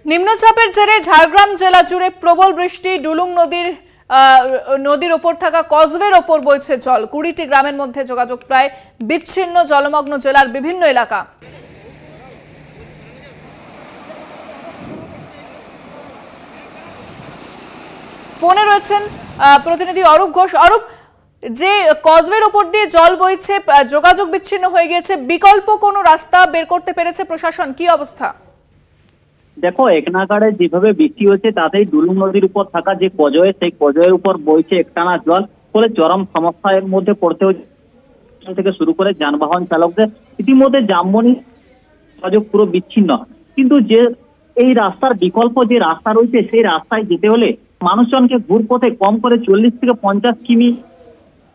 নিম্নচাপের জেরে ঝাড়গ্রাম জেলা জুড়ে প্রবল বৃষ্টি। ডুলুং নদীর ওপর থাকা কজওয়ের ওপর বইছে জল। 20টি গ্রামের মধ্যে যোগাযোগ প্রায় বিচ্ছিন্ন। জলমগ্ন জেলার বিভিন্ন এলাকা। ফোনে রয়েছেন প্রতিনিধি অরূপ ঘোষ। অরূপ, যে কজওয়ের ওপর দিয়ে জল বইছে, যোগাযোগ বিচ্ছিন্ন হয়ে গিয়েছে, বিকল্প কোনো রাস্তা বের করতে পেরেছে প্রশাসন? কি অবস্থা? দেখো, এক নাগাড়ে যেভাবে বৃষ্টি হচ্ছে তাতেই ডুলুং নদীর উপর থাকা যে কজওয়ে, সেই কজওয়ের উপর বইছে একটানা জল। ফলে চরম সমস্যার মধ্যে পড়তে হচ্ছে থেকে শুরু করে যানবাহন চালকদের। ইতিমধ্যে জামবনি যোগাযোগ পুরো বিচ্ছিন্ন। কিন্তু যে এই রাস্তার বিকল্প যে রাস্তা রয়েছে, সেই রাস্তায় যেতে হলে মানুষজনকে ঘুরপথে কম করে 40 থেকে 50 কিমি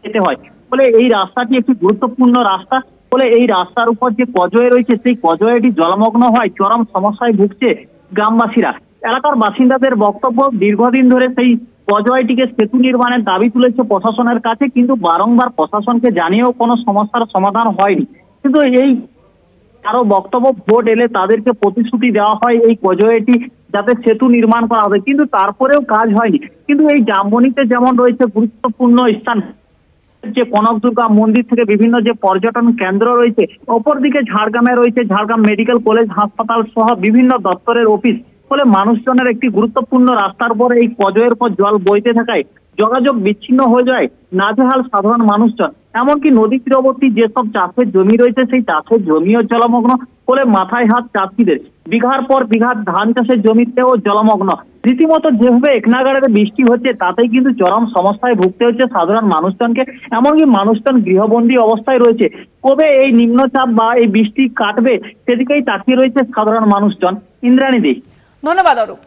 যেতে হয়। ফলে এই রাস্তাটি একটি গুরুত্বপূর্ণ রাস্তা। ফলে এই রাস্তার উপর যে কজওয়ে রয়েছে, সেই কজওয়েটি জলমগ্ন হয়, চরম সমস্যায় ভুগছে গ্রামবাসীরা। এলাকার বাসিন্দাদের বক্তব্য, দীর্ঘদিন ধরে সেই কজওয়েটিকে সেতু নির্মাণের দাবি তুলেছে প্রশাসনের কাছে, কিন্তু বারংবার প্রশাসনকে জানিয়েও কোনো সমস্যার সমাধান হয়নি। কিন্তু এই আরো বক্তব্য, ভোট এলে তাদেরকে প্রতিশ্রুতি দেওয়া হয় এই কজওয়েটি যাতে সেতু নির্মাণ করা হবে, কিন্তু তারপরেও কাজ হয়নি। কিন্তু এই জামবনিতে যেমন রয়েছে গুরুত্বপূর্ণ স্থান, যে কনক দুর্গা মন্দির থেকে বিভিন্ন যে পর্যটন কেন্দ্র রয়েছে, অপরদিকে ঝাড়গ্রামে রয়েছে ঝাড়গ্রাম মেডিকেল কলেজ হাসপাতাল সহ বিভিন্ন দপ্তরের অফিস। ফলে মানুষজনের একটি গুরুত্বপূর্ণ রাস্তার পর এই কজওয়ের পর জল বইতে থাকায় যোগাযোগ বিচ্ছিন্ন হয়ে যায় নাজেহাল সাধারণ মানুষজন। এমনকি নদী তীরবর্তী যেসব চাষের জমি রয়েছে, সেই চাষের জমিও জলমগ্ন। ফলে মাথায় হাত চাষিদের, বিঘার পর বিঘা ধান চাষের জমিতেও জলমগ্ন। রীতিমতো যেভাবে একনাগাড়ে বৃষ্টি হচ্ছে, তাতেই কিন্তু চরম সমস্যায় ভুগতে হচ্ছে সাধারণ মানুষজনকে। এমনকি মানুষজন গৃহবন্দী অবস্থায় রয়েছে। কবে এই নিম্নচাপ বা এই বৃষ্টি কাটবে, সেদিকেই তাকিয়ে রয়েছে সাধারণ মানুষজন। ইন্দ্রাণী দে, ধন্যবাদ অরূপ।